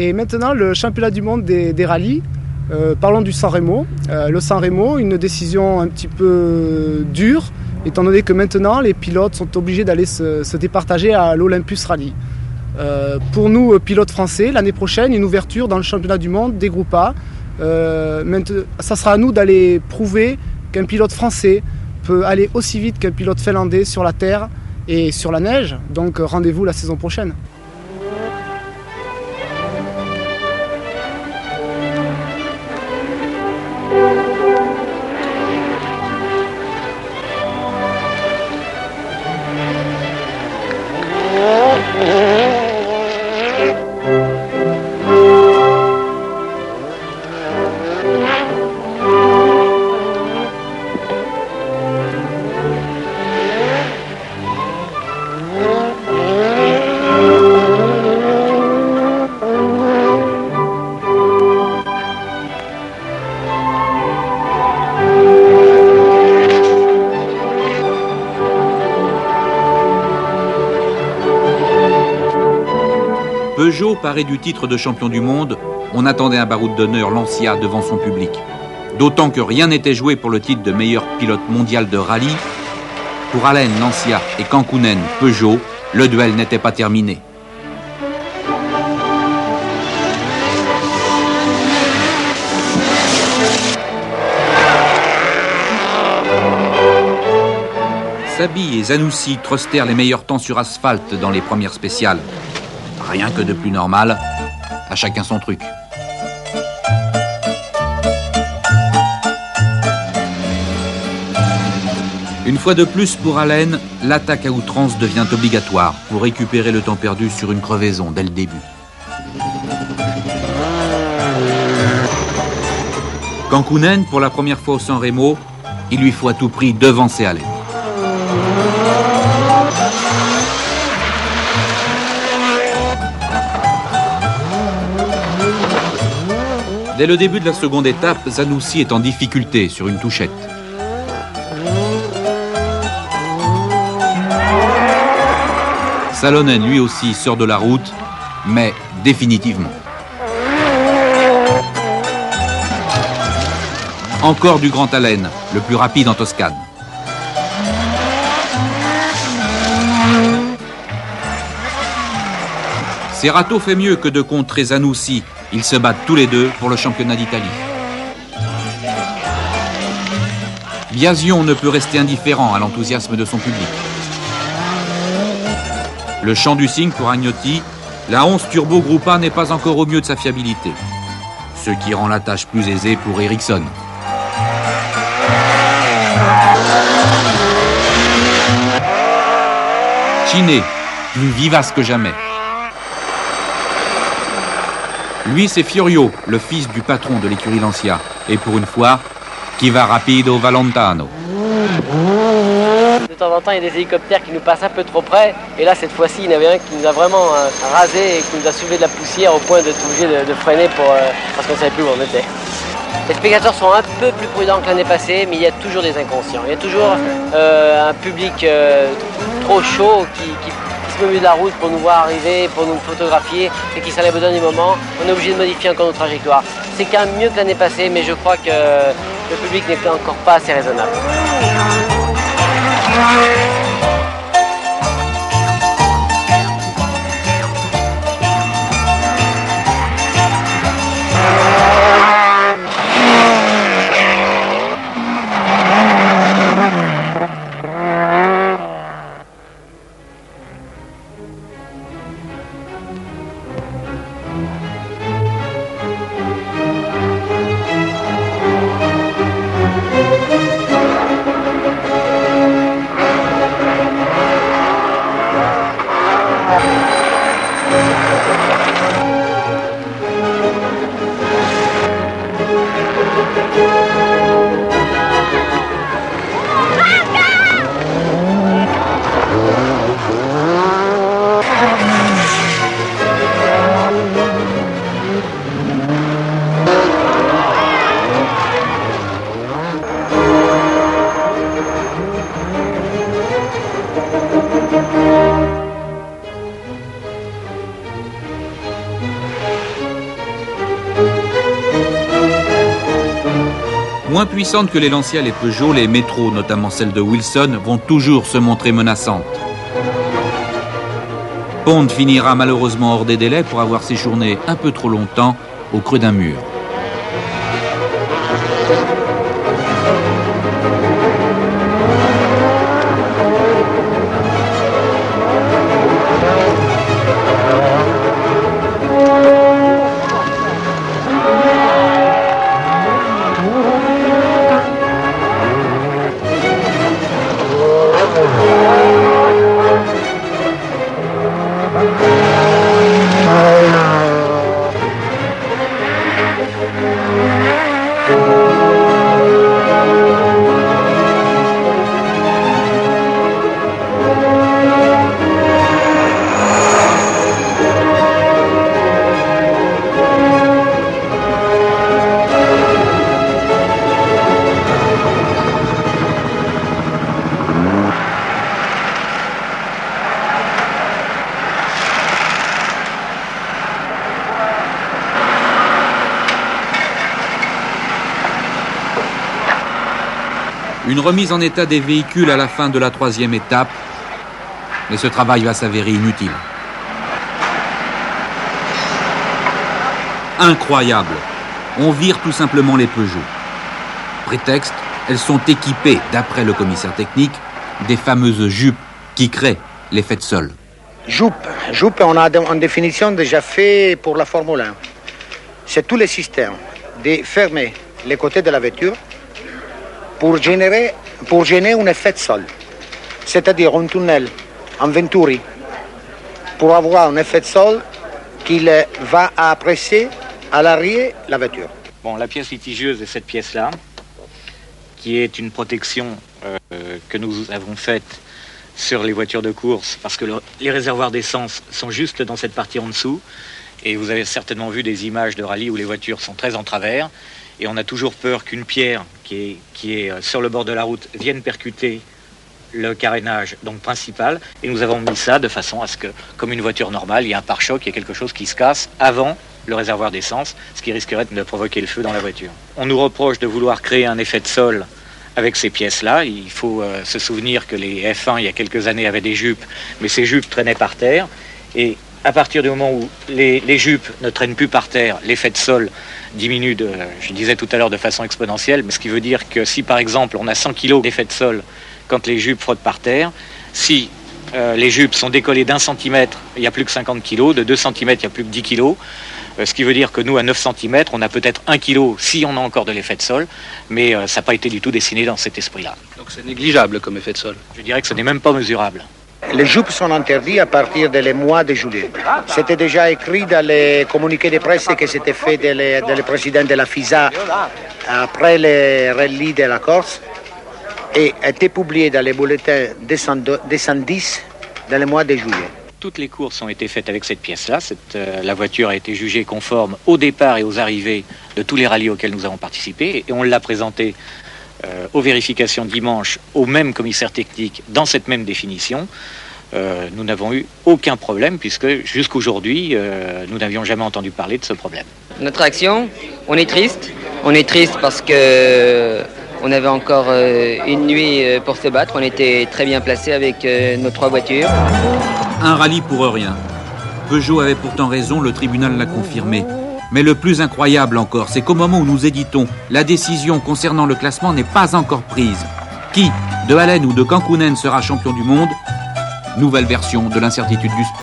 Et maintenant, le championnat du monde des rallyes, parlons du San Remo. Le San Remo, une décision un petit peu dure, étant donné que maintenant, les pilotes sont obligés d'aller se départager à l'Olympus Rally. Pour nous, pilotes français, l'année prochaine, une ouverture dans le championnat du monde des groupes A. Ça sera à nous d'aller prouver qu'un pilote français peut aller aussi vite qu'un pilote finlandais sur la terre et sur la neige. Donc rendez-vous la saison prochaine. Peugeot paré du titre de champion du monde, on attendait un baroud d'honneur Lancia devant son public. D'autant que rien n'était joué pour le titre de meilleur pilote mondial de rallye. Pour Allen, Lancia et Kankkunen, Peugeot, le duel n'était pas terminé. Sabi et Zanussi trustèrent les meilleurs temps sur asphalte dans les premières spéciales. Rien que de plus normal, à chacun son truc. Une fois de plus pour Allen, l'attaque à outrance devient obligatoire pour récupérer le temps perdu sur une crevaison dès le début. Kankkunen, pour la première fois au San Remo, il lui faut à tout prix devancer Allen. Dès le début de la seconde étape, Zanussi est en difficulté sur une touchette. Salonen, lui aussi, sort de la route, mais définitivement. Encore du grand Allen, le plus rapide en Toscane. Serrato fait mieux que de contrer Zanussi. Ils se battent tous les deux pour le championnat d'Italie. Biasion ne peut rester indifférent à l'enthousiasme de son public. Le chant du cygne pour Agnotti, la 11 Turbo Groupe A n'est pas encore au mieux de sa fiabilité. Ce qui rend la tâche plus aisée pour Ericsson. Chiné, plus vivace que jamais. Lui, c'est Fiorio, le fils du patron de l'écurie Lancia. Et pour une fois, qui va rapido Valentano. De temps en temps, il y a des hélicoptères qui nous passent un peu trop près. Et là, cette fois-ci, il y en avait un qui nous a vraiment rasé et qui nous a soulevé de la poussière au point de être obligé de freiner parce qu'on ne savait plus où on était. Les spectateurs sont un peu plus prudents que l'année passée, mais il y a toujours des inconscients. Il y a toujours un public trop chaud qui au milieu de la route pour nous voir arriver, pour nous photographier et qui s'enlève au dernier moment. On est obligé de modifier encore nos trajectoires. C'est quand même mieux que l'année passée, mais je crois que le public n'est encore pas assez raisonnable. Moins puissantes que les Lancia et les Peugeot, les métros, notamment celles de Wilson, vont toujours se montrer menaçantes. Pond finira malheureusement hors des délais pour avoir séjourné un peu trop longtemps au creux d'un mur. Une remise en état des véhicules à la fin de la 3e étape, mais ce travail va s'avérer inutile. Incroyable, on vire tout simplement les Peugeot. Prétexte, elles sont équipées, d'après le commissaire technique, des fameuses jupes qui créent l'effet de sol. Jupe, on a en définition déjà fait pour la Formule 1. C'est tout le système de fermer les côtés de la voiture pour gêner un effet de sol, c'est-à-dire un tunnel en Venturi, pour avoir un effet de sol qui va apprécier à l'arrière la voiture. Bon, la pièce litigieuse est cette pièce-là, qui est une protection que nous avons faite sur les voitures de course, parce que les réservoirs d'essence sont juste dans cette partie en dessous, et vous avez certainement vu des images de rallye où les voitures sont très en travers, et on a toujours peur qu'une pierre qui est sur le bord de la route vienne percuter le carénage donc principal, et nous avons mis ça de façon à ce que, comme une voiture normale, il y a un pare-choc, il y a quelque chose qui se casse avant le réservoir d'essence, ce qui risquerait de provoquer le feu dans la voiture. On nous reproche de vouloir créer un effet de sol avec ces pièces-là. Il faut se souvenir que les F1, il y a quelques années, avaient des jupes, mais ces jupes traînaient par terre, et à partir du moment où les jupes ne traînent plus par terre, l'effet de sol diminue, je disais tout à l'heure, de façon exponentielle, ce qui veut dire que si par exemple on a 100 kg d'effet de sol quand les jupes frottent par terre, si les jupes sont décollées d'1 centimètre, il n'y a plus que 50 kg, de 2 cm, il n'y a plus que 10 kg, ce qui veut dire que nous, à 9 cm, on a peut-être 1 kg si on a encore de l'effet de sol, mais ça n'a pas été du tout dessiné dans cet esprit-là. Donc c'est négligeable comme effet de sol. Je dirais que ce n'est même pas mesurable. Les jupes sont interdites à partir du mois de juillet. C'était déjà écrit dans les communiqués de presse que c'était fait le président de la FISA après le rallye de la Corse et a été publié dans les bulletins 210 dans le mois de juillet. Toutes les courses ont été faites avec cette pièce-là. La voiture a été jugée conforme au départ et aux arrivées de tous les rallyes auxquels nous avons participé, et on l'a présentée aux vérifications dimanche au même commissaire technique dans cette même définition. Nous n'avons eu aucun problème puisque jusqu'aujourd'hui nous n'avions jamais entendu parler de ce problème. Notre action, on est triste parce que on avait encore une nuit pour se battre, on était très bien placés avec nos 3 voitures. Un rallye pour rien. Peugeot avait pourtant raison, le tribunal l'a confirmé. Mais le plus incroyable encore, c'est qu'au moment où nous éditons, la décision concernant le classement n'est pas encore prise. Qui, de Allen ou de Kankkunen, sera champion du monde? Nouvelle version de l'incertitude du sport.